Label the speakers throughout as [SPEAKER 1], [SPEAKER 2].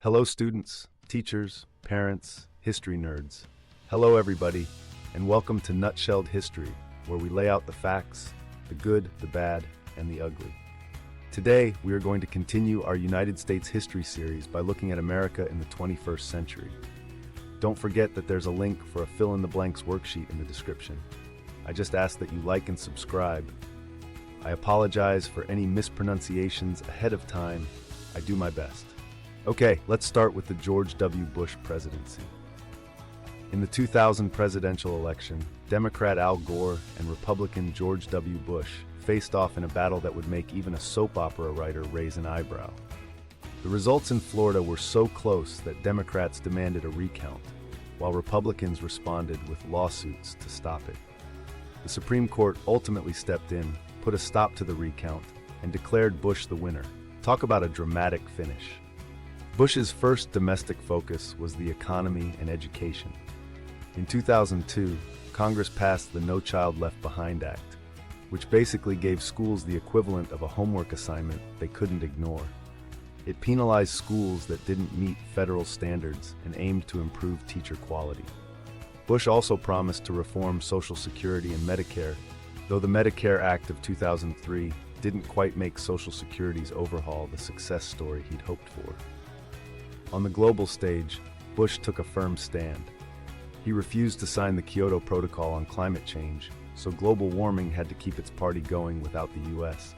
[SPEAKER 1] Hello students, teachers, parents, history nerds. Hello everybody, and welcome to Nutshelled History, where we lay out the facts, the good, the bad, and the ugly. Today, we are going to continue our United States history series by looking at America in the 21st century. Don't forget that there's a link for a fill-in-the-blanks worksheet in the description. I just ask that you like and subscribe. I apologize for any mispronunciations ahead of time. I do my best. Okay, let's start with the George W. Bush presidency. In the 2000 presidential election, Democrat Al Gore and Republican George W. Bush faced off in a battle that would make even a soap opera writer raise an eyebrow. The results in Florida were so close that Democrats demanded a recount, while Republicans responded with lawsuits to stop it. The Supreme Court ultimately stepped in, put a stop to the recount, and declared Bush the winner. Talk about a dramatic finish. Bush's first domestic focus was the economy and education. In 2002, Congress passed the No Child Left Behind Act, which basically gave schools the equivalent of a homework assignment they couldn't ignore. It penalized schools that didn't meet federal standards and aimed to improve teacher quality. Bush also promised to reform Social Security and Medicare, though the Medicare Act of 2003 didn't quite make Social Security's overhaul the success story he'd hoped for. On the global stage, Bush took a firm stand. He refused to sign the Kyoto Protocol on climate change, so global warming had to keep its party going without the US.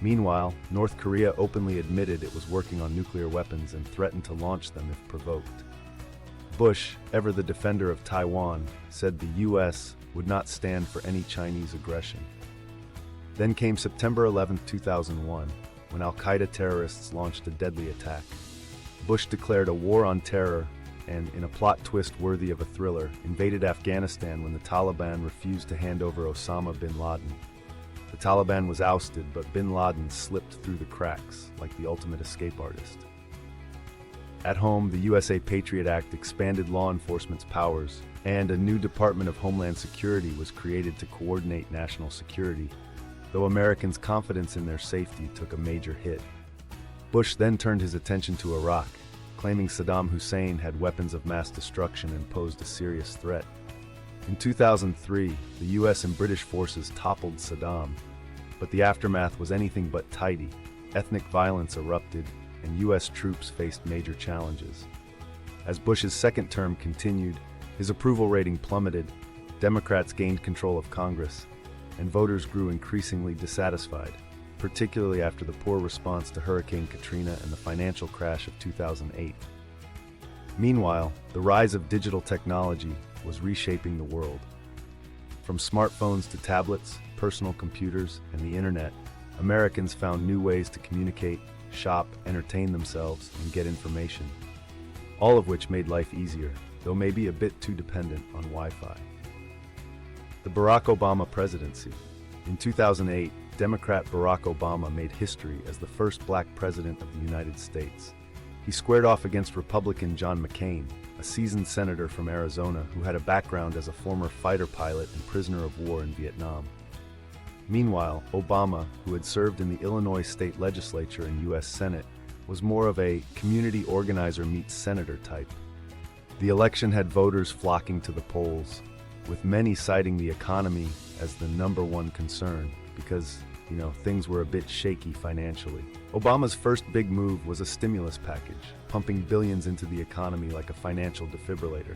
[SPEAKER 1] Meanwhile, North Korea openly admitted it was working on nuclear weapons and threatened to launch them if provoked. Bush, ever the defender of Taiwan, said the US would not stand for any Chinese aggression. Then came September 11, 2001, when Al-Qaeda terrorists launched a deadly attack. Bush declared a war on terror and, in a plot twist worthy of a thriller, invaded Afghanistan when the Taliban refused to hand over Osama bin Laden. The Taliban was ousted, but bin Laden slipped through the cracks like the ultimate escape artist. At home, the USA Patriot Act expanded law enforcement's powers, and a new Department of Homeland Security was created to coordinate national security, though Americans' confidence in their safety took a major hit. Bush then turned his attention to Iraq, claiming Saddam Hussein had weapons of mass destruction and posed a serious threat. In 2003, the US and British forces toppled Saddam, but the aftermath was anything but tidy. Ethnic violence erupted, and US troops faced major challenges. As Bush's second term continued, his approval rating plummeted, Democrats gained control of Congress, and voters grew increasingly dissatisfied, particularly after the poor response to Hurricane Katrina and the financial crash of 2008. Meanwhile, the rise of digital technology was reshaping the world. From smartphones to tablets, personal computers, and the internet, Americans found new ways to communicate, shop, entertain themselves, and get information, all of which made life easier, though maybe a bit too dependent on Wi-Fi. The Barack Obama presidency. In 2008, Democrat Barack Obama made history as the first black president of the United States. He squared off against Republican John McCain, a seasoned senator from Arizona who had a background as a former fighter pilot and prisoner of war in Vietnam. Meanwhile, Obama, who had served in the Illinois state legislature and U.S. Senate, was more of a community organizer meets senator type. The election had voters flocking to the polls, with many citing the economy as the #1 concern because, things were a bit shaky financially. Obama's first big move was a stimulus package, pumping billions into the economy like a financial defibrillator.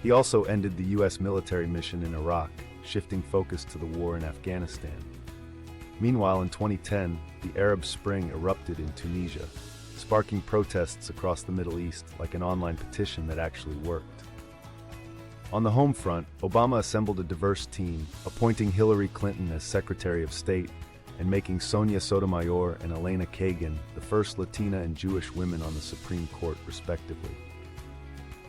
[SPEAKER 1] He also ended the U.S. military mission in Iraq, shifting focus to the war in Afghanistan. Meanwhile, in 2010, the Arab Spring erupted in Tunisia, sparking protests across the Middle East like an online petition that actually worked. On the home front, Obama assembled a diverse team, appointing Hillary Clinton as Secretary of State and making Sonia Sotomayor and Elena Kagan the first Latina and Jewish women on the Supreme Court, respectively.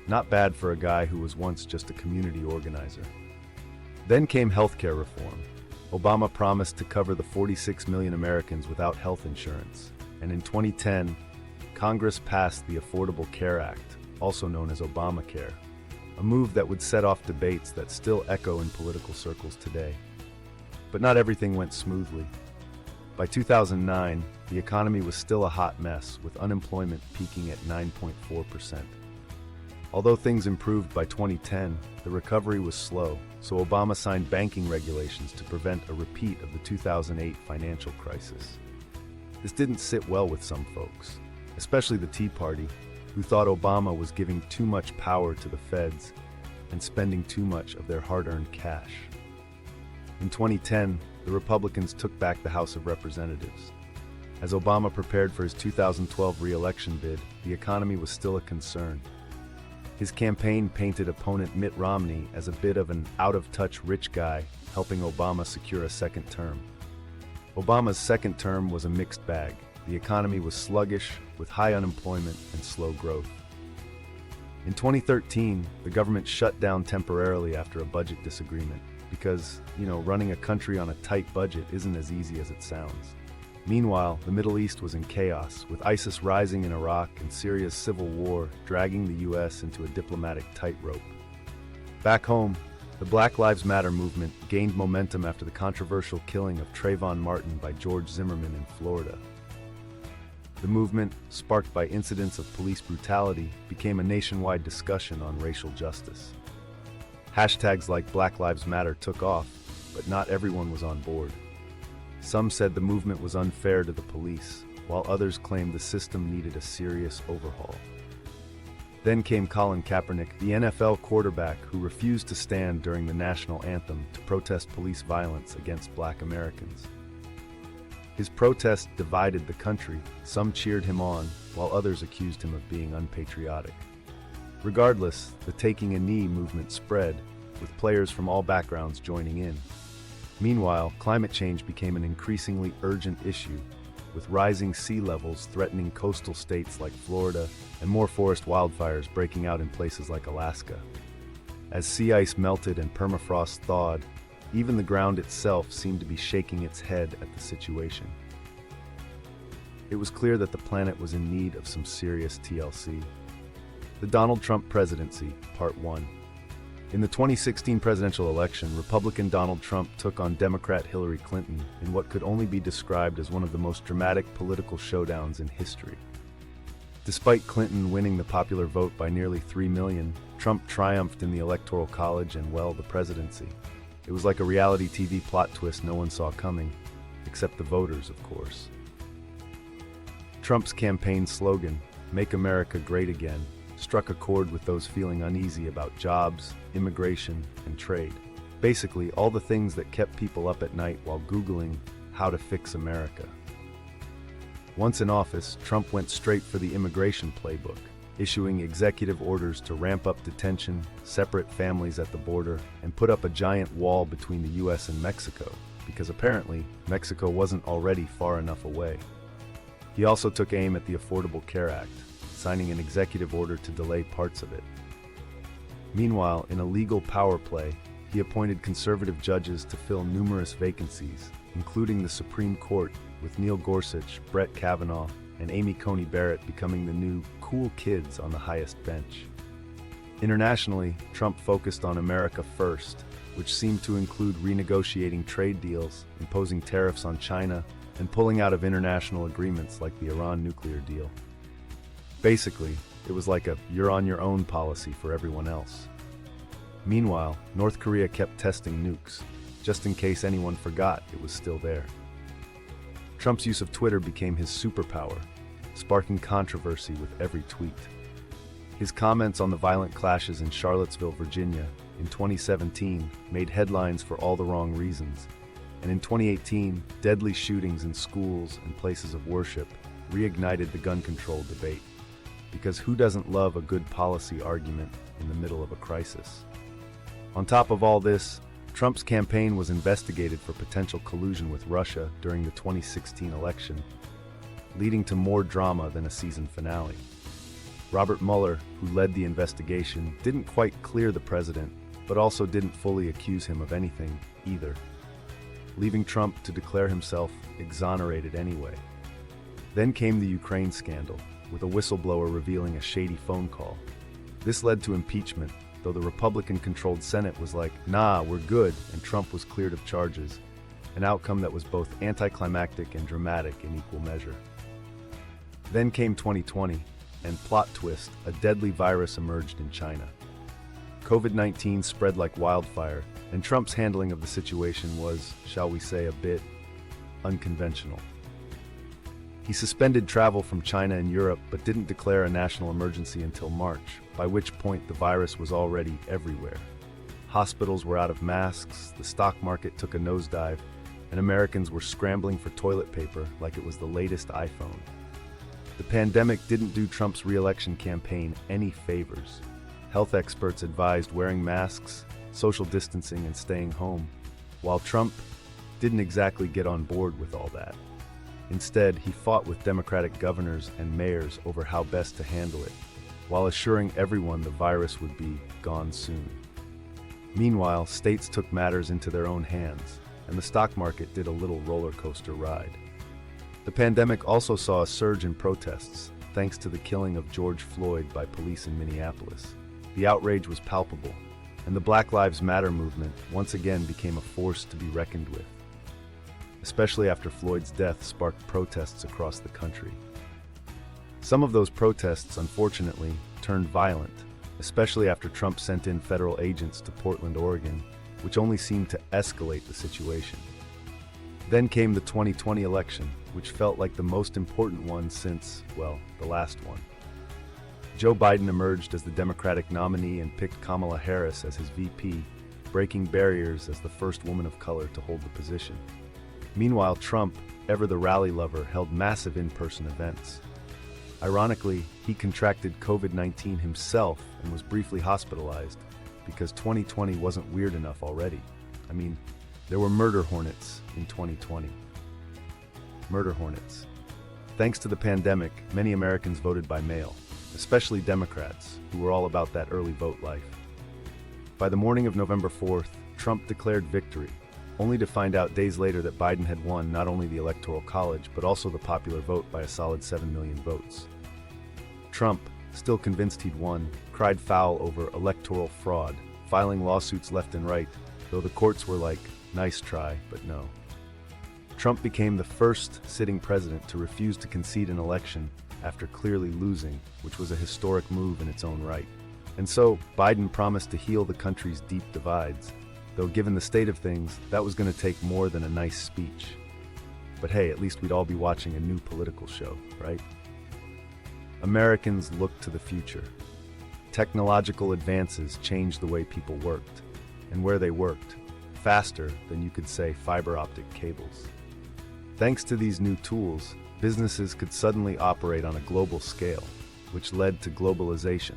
[SPEAKER 1] Not bad for a guy who was once just a community organizer. Then came healthcare reform. Obama promised to cover the 46 million Americans without health insurance, and in 2010, Congress passed the Affordable Care Act, also known as Obamacare, a move that would set off debates that still echo in political circles today. But not everything went smoothly. By 2009, the economy was still a hot mess, with unemployment peaking at 9.4%. Although things improved by 2010, the recovery was slow, so Obama signed banking regulations to prevent a repeat of the 2008 financial crisis. This didn't sit well with some folks, especially the Tea Party, who thought Obama was giving too much power to the feds and spending too much of their hard-earned cash. In 2010, the Republicans took back the House of Representatives. As Obama prepared for his 2012 re-election bid, the economy was still a concern. His campaign painted opponent Mitt Romney as a bit of an out-of-touch rich guy, helping Obama secure a second term. Obama's second term was a mixed bag. The economy was sluggish, with high unemployment and slow growth. In 2013, the government shut down temporarily after a budget disagreement, because, running a country on a tight budget isn't as easy as it sounds. Meanwhile, the Middle East was in chaos, with ISIS rising in Iraq and Syria's civil war dragging the U.S. into a diplomatic tightrope. Back home, the Black Lives Matter movement gained momentum after the controversial killing of Trayvon Martin by George Zimmerman in Florida. The movement, sparked by incidents of police brutality, became a nationwide discussion on racial justice. Hashtags like Black Lives Matter took off, but not everyone was on board. Some said the movement was unfair to the police, while others claimed the system needed a serious overhaul. Then came Colin Kaepernick, the NFL quarterback who refused to stand during the national anthem to protest police violence against Black Americans. His protest divided the country. Some cheered him on, while others accused him of being unpatriotic. Regardless, the Taking a Knee movement spread, with players from all backgrounds joining in. Meanwhile, climate change became an increasingly urgent issue, with rising sea levels threatening coastal states like Florida and more forest wildfires breaking out in places like Alaska. As sea ice melted and permafrost thawed, even the ground itself seemed to be shaking its head at the situation. It was clear that the planet was in need of some serious TLC. The Donald Trump Presidency, Part 1. In the 2016 presidential election, Republican Donald Trump took on Democrat Hillary Clinton in what could only be described as one of the most dramatic political showdowns in history. Despite Clinton winning the popular vote by nearly 3 million, Trump triumphed in the Electoral College and, the presidency. It was like a reality TV plot twist no one saw coming, except the voters, of course. Trump's campaign slogan, "Make America Great Again," struck a chord with those feeling uneasy about jobs, immigration, and trade. Basically, all the things that kept people up at night while Googling how to fix America. Once in office, Trump went straight for the immigration playbook, issuing executive orders to ramp up detention, separate families at the border, and put up a giant wall between the U.S. and Mexico, because apparently Mexico wasn't already far enough away. He also took aim at the Affordable Care Act, signing an executive order to delay parts of it. Meanwhile, in a legal power play, he appointed conservative judges to fill numerous vacancies, including the Supreme Court, with Neil Gorsuch, Brett Kavanaugh, and Amy Coney Barrett becoming the new cool kids on the highest bench. Internationally, Trump focused on America First, which seemed to include renegotiating trade deals, imposing tariffs on China, and pulling out of international agreements like the Iran nuclear deal. Basically, it was like a you're-on-your-own policy for everyone else. Meanwhile, North Korea kept testing nukes, just in case anyone forgot it was still there. Trump's use of Twitter became his superpower, sparking controversy with every tweet. His comments on the violent clashes in Charlottesville, Virginia, in 2017 made headlines for all the wrong reasons, and in 2018, deadly shootings in schools and places of worship reignited the gun control debate. Because who doesn't love a good policy argument in the middle of a crisis? On top of all this, Trump's campaign was investigated for potential collusion with Russia during the 2016 election, leading to more drama than a season finale. Robert Mueller, who led the investigation, didn't quite clear the president, but also didn't fully accuse him of anything either, leaving Trump to declare himself exonerated anyway. Then came the Ukraine scandal, with a whistleblower revealing a shady phone call. This led to impeachment, though the Republican-controlled Senate was like, "Nah, we're good," and Trump was cleared of charges. an outcome that was both anticlimactic and dramatic in equal measure. Then came 2020, and plot twist, a deadly virus emerged in China. COVID-19 spread like wildfire, and Trump's handling of the situation was, shall we say, a bit unconventional. He suspended travel from China and Europe, but didn't declare a national emergency until March, by which point the virus was already everywhere. Hospitals were out of masks, the stock market took a nosedive, and Americans were scrambling for toilet paper like it was the latest iPhone. The pandemic didn't do Trump's re-election campaign any favors. Health experts advised wearing masks, social distancing, and staying home, while Trump didn't exactly get on board with all that. Instead, he fought with Democratic governors and mayors over how best to handle it, while assuring everyone the virus would be gone soon. Meanwhile, states took matters into their own hands, and the stock market did a little roller coaster ride. The pandemic also saw a surge in protests, thanks to the killing of George Floyd by police in Minneapolis. The outrage was palpable, and the Black Lives Matter movement once again became a force to be reckoned with, especially after Floyd's death sparked protests across the country. Some of those protests, unfortunately, turned violent, especially after Trump sent in federal agents to Portland, Oregon, which only seemed to escalate the situation. Then came the 2020 election, which felt like the most important one since, well, the last one. Joe Biden emerged as the Democratic nominee and picked Kamala Harris as his VP, breaking barriers as the first woman of color to hold the position. Meanwhile, Trump, ever the rally lover, held massive in-person events. Ironically, he contracted COVID-19 himself and was briefly hospitalized because 2020 wasn't weird enough already. I mean, there were murder hornets in 2020. Murder hornets. Thanks to the pandemic, many Americans voted by mail, especially Democrats, who were all about that early vote life. By the morning of November 4th, Trump declared victory, only to find out days later that Biden had won not only the Electoral College, but also the popular vote by a solid 7 million votes. Trump, still convinced he'd won, cried foul over electoral fraud, filing lawsuits left and right, though the courts were like, nice try, but no. Trump became the first sitting president to refuse to concede an election after clearly losing, which was a historic move in its own right. And so, Biden promised to heal the country's deep divides, though given the state of things, that was going to take more than a nice speech. But hey, at least we'd all be watching a new political show, right? Americans looked to the future. Technological advances changed the way people worked, and where they worked, faster than you could say fiber optic cables. Thanks to these new tools, businesses could suddenly operate on a global scale, which led to globalization,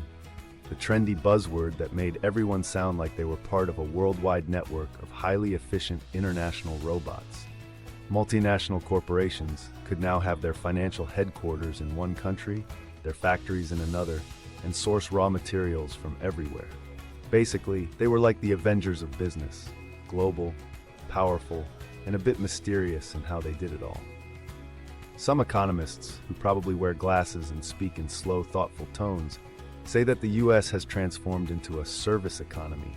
[SPEAKER 1] the trendy buzzword that made everyone sound like they were part of a worldwide network of highly efficient international robots. Multinational corporations could now have their financial headquarters in one country, their factories in another, and source raw materials from everywhere. Basically, they were like the Avengers of business, global, powerful, and a bit mysterious in how they did it all. Some economists, who probably wear glasses and speak in slow, thoughtful tones, say that the US has transformed into a service economy.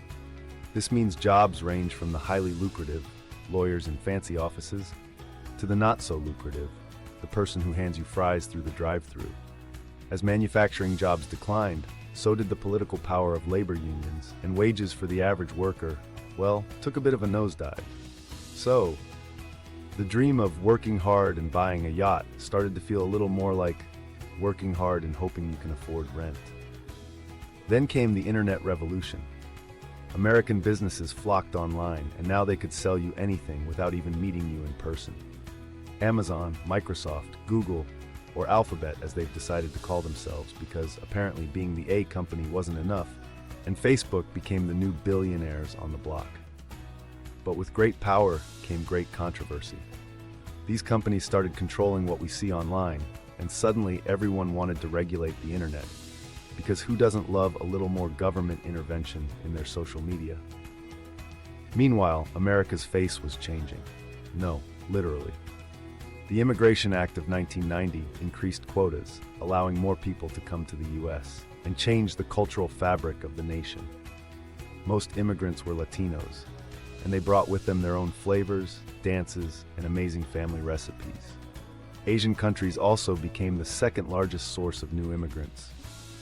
[SPEAKER 1] This means jobs range from the highly lucrative, lawyers in fancy offices, to the not so lucrative, the person who hands you fries through the drive-thru. As manufacturing jobs declined, so did the political power of labor unions, and wages for the average worker, well, took a bit of a nosedive. So, the dream of working hard and buying a yacht started to feel a little more like working hard and hoping you can afford rent. Then came the internet revolution. American businesses flocked online, and now they could sell you anything without even meeting you in person. Amazon, Microsoft, Google, or Alphabet as they've decided to call themselves, because apparently being the A company wasn't enough, and Facebook became the new billionaires on the block. But with great power came great controversy. These companies started controlling what we see online, and suddenly everyone wanted to regulate the internet. Because who doesn't love a little more government intervention in their social media? Meanwhile, America's face was changing. No, literally. The Immigration Act of 1990 increased quotas, allowing more people to come to the US, and changed the cultural fabric of the nation. Most immigrants were Latinos, and they brought with them their own flavors, dances, and amazing family recipes. Asian countries also became the second largest source of new immigrants,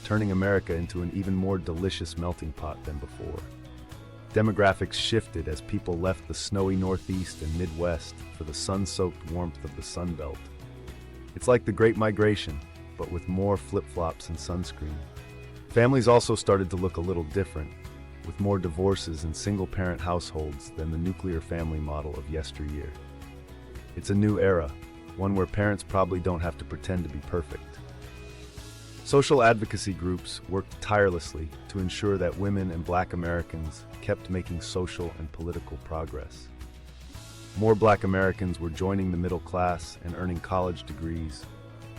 [SPEAKER 1] turning America into an even more delicious melting pot than before. Demographics shifted as people left the snowy Northeast and Midwest for the sun-soaked warmth of the Sun Belt. It's like the Great Migration, but with more flip-flops and sunscreen. Families also started to look a little different, with more divorces and single-parent households than the nuclear family model of yesteryear. It's a new era, one where parents probably don't have to pretend to be perfect. Social advocacy groups worked tirelessly to ensure that women and Black Americans kept making social and political progress. More Black Americans were joining the middle class and earning college degrees,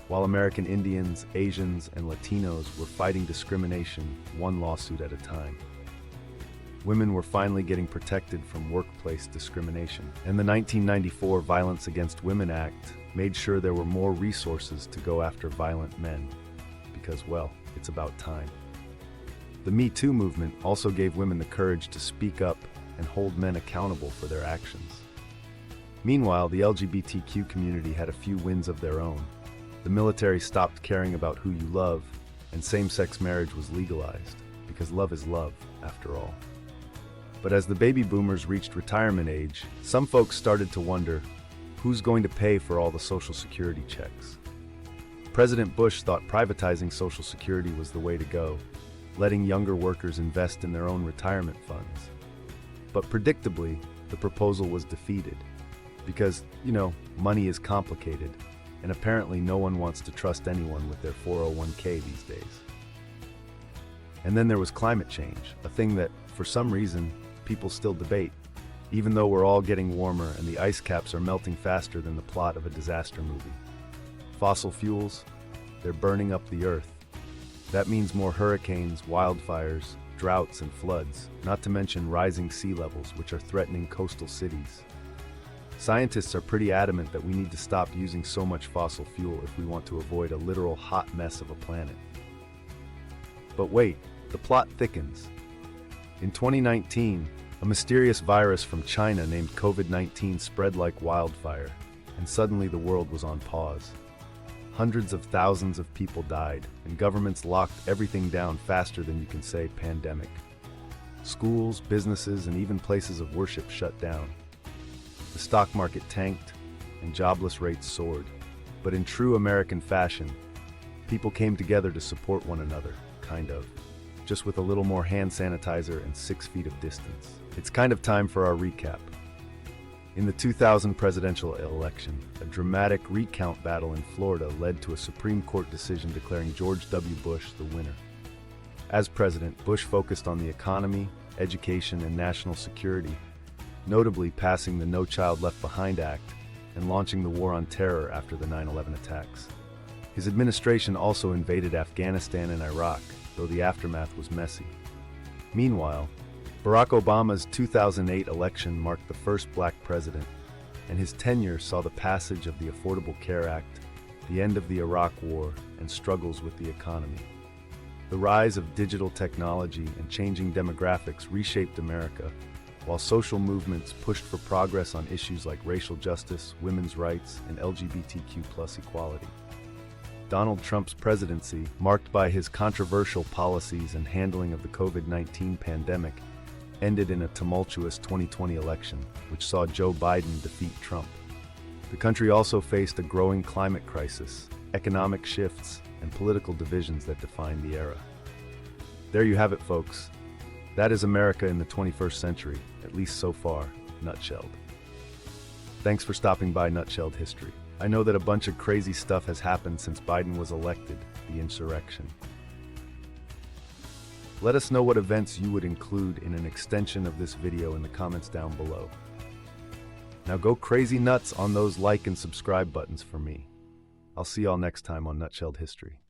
[SPEAKER 1] while American Indians, Asians, and Latinos were fighting discrimination one lawsuit at a time. Women were finally getting protected from workplace discrimination, and the 1994 Violence Against Women Act made sure there were more resources to go after violent men, because, well, it's about time. The Me Too movement also gave women the courage to speak up and hold men accountable for their actions. Meanwhile, the LGBTQ community had a few wins of their own. The military stopped caring about who you love, and same-sex marriage was legalized, because love is love, after all. But as the baby boomers reached retirement age, some folks started to wonder, who's going to pay for all the Social Security checks? President Bush thought privatizing Social Security was the way to go, letting younger workers invest in their own retirement funds. But predictably, the proposal was defeated. Because, money is complicated, and apparently no one wants to trust anyone with their 401k these days. And then there was climate change, a thing that, for some reason, people still debate, even though we're all getting warmer and the ice caps are melting faster than the plot of a disaster movie. Fossil fuels, they're burning up the earth. That means more hurricanes, wildfires, droughts, and floods, not to mention rising sea levels, which are threatening coastal cities. Scientists are pretty adamant that we need to stop using so much fossil fuel if we want to avoid a literal hot mess of a planet. But wait, the plot thickens. In 2019, a mysterious virus from China named COVID-19 spread like wildfire, and suddenly the world was on pause. Hundreds of thousands of people died, and governments locked everything down faster than you can say pandemic. Schools, businesses, and even places of worship shut down. The stock market tanked, and jobless rates soared. But in true American fashion, people came together to support one another, kind of. Just with a little more hand sanitizer and 6 feet of distance. It's kind of time for our recap. In the 2000 presidential election, a dramatic recount battle in Florida led to a Supreme Court decision declaring George W. Bush the winner. As president, Bush focused on the economy, education, and national security, notably passing the No Child Left Behind Act and launching the war on terror after the 9/11 attacks. His administration also invaded Afghanistan and Iraq, though the aftermath was messy. Meanwhile, Barack Obama's 2008 election marked the first Black president, and his tenure saw the passage of the Affordable Care Act, the end of the Iraq War, and struggles with the economy. The rise of digital technology and changing demographics reshaped America, while social movements pushed for progress on issues like racial justice, women's rights, and LGBTQ+ equality. Donald Trump's presidency, marked by his controversial policies and handling of the COVID-19 pandemic, ended in a tumultuous 2020 election, which saw Joe Biden defeat Trump. The country also faced a growing climate crisis, economic shifts, and political divisions that defined the era. There you have it, folks. That is America in the 21st century, at least so far, nutshelled. Thanks for stopping by Nutshelled History. I know that a bunch of crazy stuff has happened since Biden was elected, the insurrection. Let us know what events you would include in an extension of this video in the comments down below. Now go crazy nuts on those like and subscribe buttons for me. I'll see y'all next time on Nutshelled History.